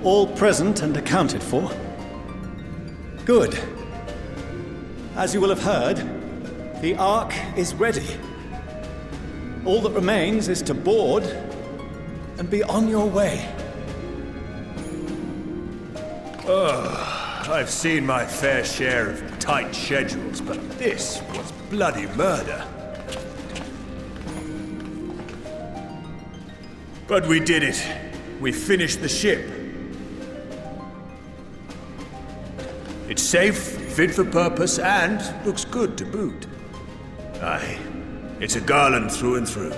All present and accounted for? Good. As you will have heard, the Ark is ready. All that remains is to board and be on your way. I've seen my fair share of tight schedules, but this was bloody murder. But we did it. We finished the ship. It's safe, fit for purpose, and looks good to boot. Aye, it's a Garland through and through.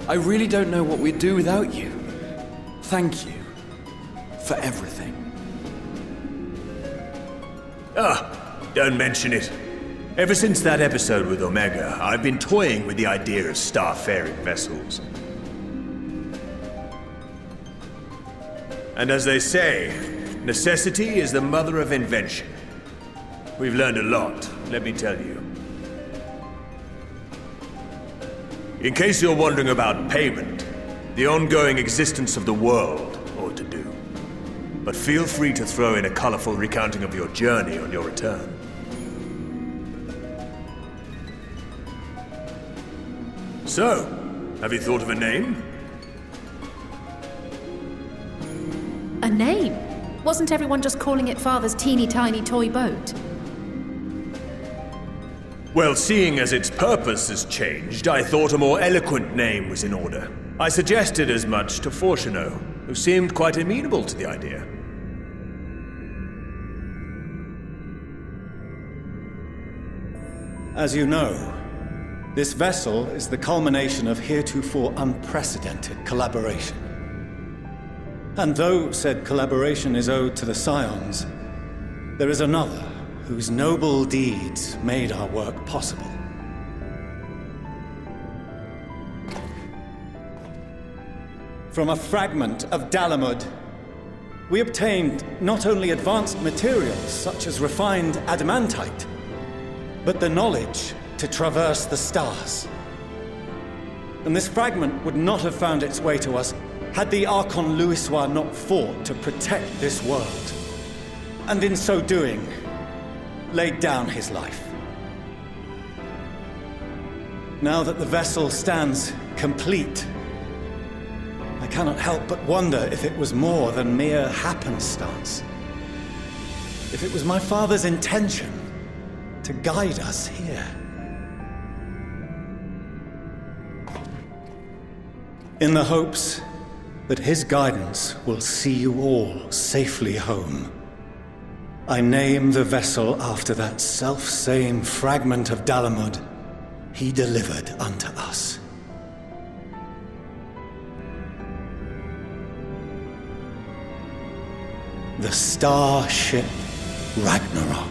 I really don't know what we'd do without you. Thank you for everything. Don't mention it. Ever since that episode with Omega, I've been toying with the idea of starfaring vessels. And as they say, necessity is the mother of invention. We've learned a lot, let me tell you. In case you're wondering about payment, the ongoing existence of the world ought to do. But feel free to throw in a colorful recounting of your journey on your return. So, have you thought of a name? A name? Wasn't everyone just calling it Father's teeny tiny toy boat? Well, seeing as its purpose has changed, I thought a more eloquent name was in order. I suggested as much to Fortuno, who seemed quite amenable to the idea. As you know, this vessel is the culmination of heretofore unprecedented collaboration. And though said collaboration is owed to the Scions, there is another whose noble deeds made our work possible. From a fragment of Dalamud, we obtained not only advanced materials such as refined adamantite, but the knowledge to traverse the stars. And this fragment would not have found its way to us had the Archon Louisois not fought to protect this world, and in so doing, laid down his life. Now that the vessel stands complete, I cannot help but wonder if it was more than mere happenstance. If it was my father's intention to guide us here. In the hopes that his guidance will see you all safely home, I name the vessel after that self-same fragment of Dalamud he delivered unto us. The starship Ragnarok.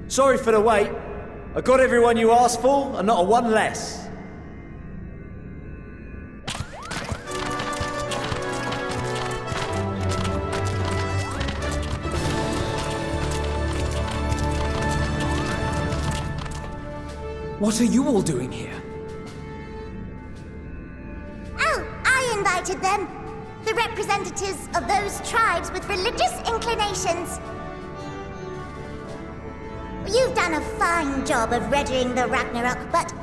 Sorry for the wait. I got everyone you asked for, and not a one less. What are you all doing here? Oh, I invited them. The representatives of those tribes with religious inclinations. You've done a fine job of readying the Ragnarok, but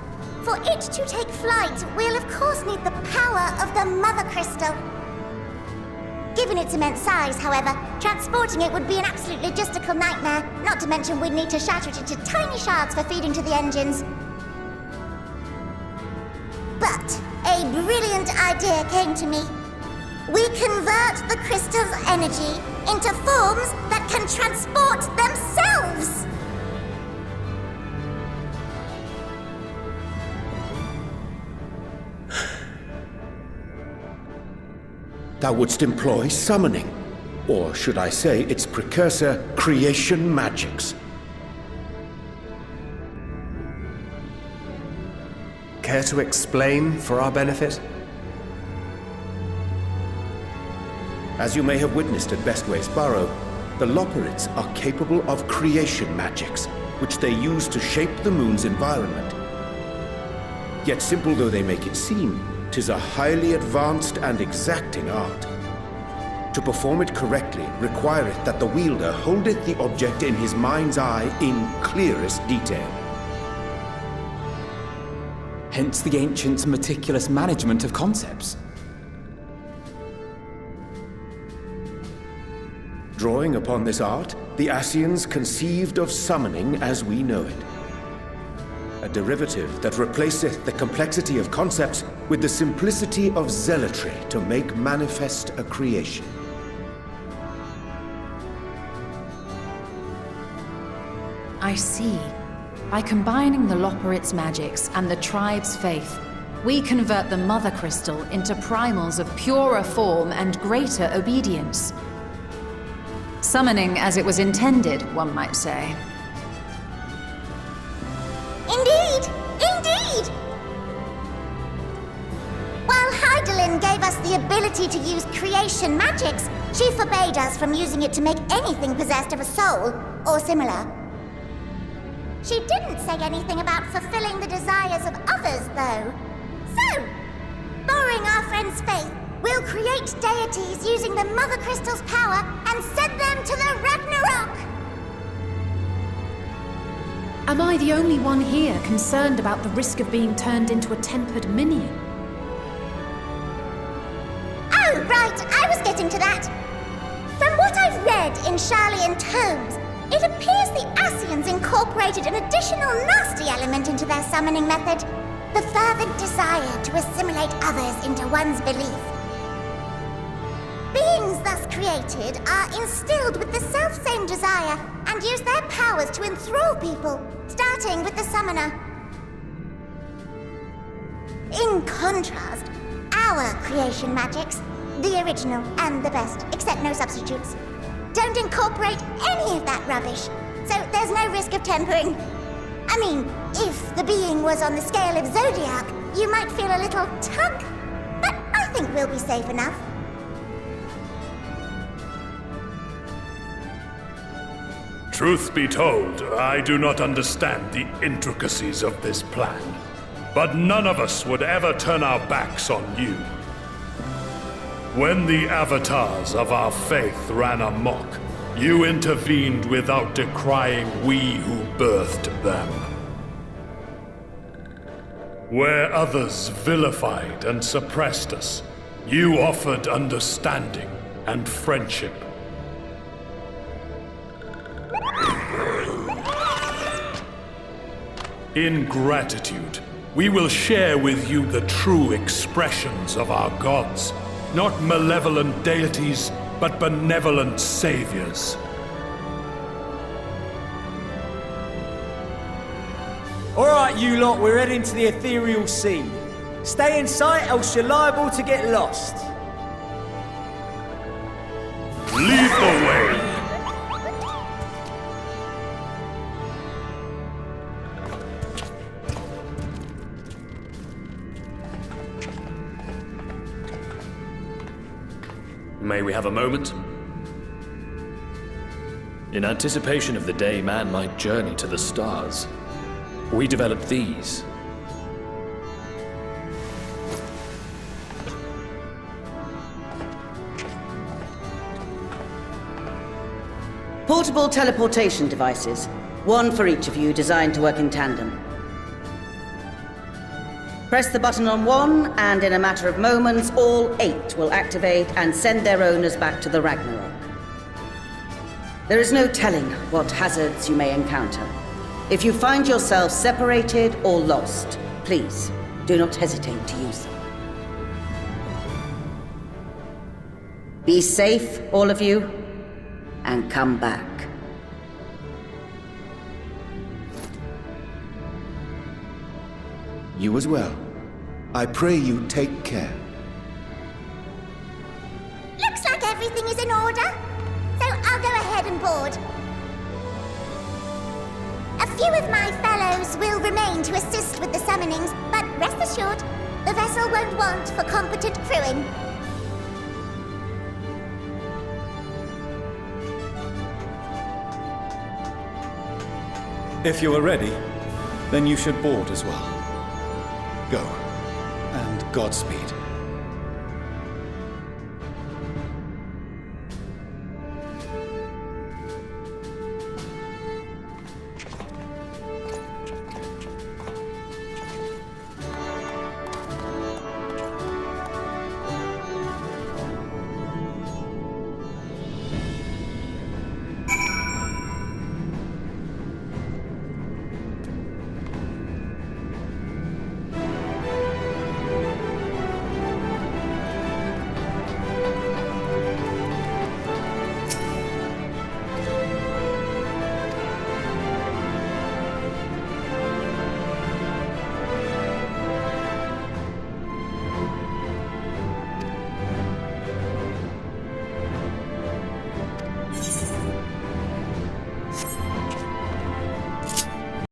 for it to take flight, we'll of course need the power of the Mother Crystal. Given its immense size, however, transporting it would be an absolute logistical nightmare, not to mention we'd need to shatter it into tiny shards for feeding to the engines. But a brilliant idea came to me. We convert the crystal's energy into forms that can transport themselves! Thou wouldst employ summoning, or should I say its precursor, creation magics. Care to explain for our benefit? As you may have witnessed at Bestway's Burrow, the Loporrits are capable of creation magics, which they use to shape the moon's environment. Yet simple though they make it seem, 'tis a highly advanced and exacting art. To perform it correctly requireth that the wielder holdeth the object in his mind's eye in clearest detail. Hence the ancients' meticulous management of concepts. Drawing upon this art, the Ascians conceived of summoning as we know it. A derivative that replaceth the complexity of concepts with the simplicity of zealotry to make manifest a creation. I see. By combining the Loporrit's magics and the tribe's faith, we convert the Mother Crystal into primals of purer form and greater obedience. Summoning as it was intended, one might say. Indeed! Indeed! While Heidelin gave us the ability to use creation magics, she forbade us from using it to make anything possessed of a soul, or similar. She didn't say anything about fulfilling the desires of others, though. So, borrowing our friend's faith, we'll create deities using the Mother Crystal's power and send them to the Ragnarok! Am I the only one here concerned about the risk of being turned into a tempered minion? Oh, right, I was getting to that. From what I've read in Sharlayan tomes, it appears the Ascians incorporated an additional nasty element into their summoning method. The fervent desire to assimilate others into one's belief. Beings thus created are instilled with the self-same desire and use their powers to enthrall people, starting with the summoner. In contrast, our creation magics, the original and the best, except no substitutes, don't incorporate any of that rubbish, so there's no risk of tempering. I mean, if the being was on the scale of Zodiac, you might feel a little tug, but I think we'll be safe enough. Truth be told, I do not understand the intricacies of this plan, but none of us would ever turn our backs on you. When the avatars of our faith ran amok, you intervened without decrying we who birthed them. Where others vilified and suppressed us, you offered understanding and friendship. In gratitude, we will share with you the true expressions of our gods. Not malevolent deities, but benevolent saviors. Alright, you lot, we're heading to the ethereal sea. Stay in sight, else you're liable to get lost. Lead the way! May we have a moment? In anticipation of the day man might journey to the stars, we developed these. Portable teleportation devices. One for each of you, designed to work in tandem. Press the button on one, and in a matter of moments, all 8 will activate and send their owners back to the Ragnarok. There is no telling what hazards you may encounter. If you find yourself separated or lost, please do not hesitate to use them. Be safe, all of you, and come back. You as well. I pray you take care. Looks like everything is in order, so I'll go ahead and board. A few of my fellows will remain to assist with the summonings, but rest assured, the vessel won't want for competent crewing. If you are ready, then you should board as well. Go, and Godspeed.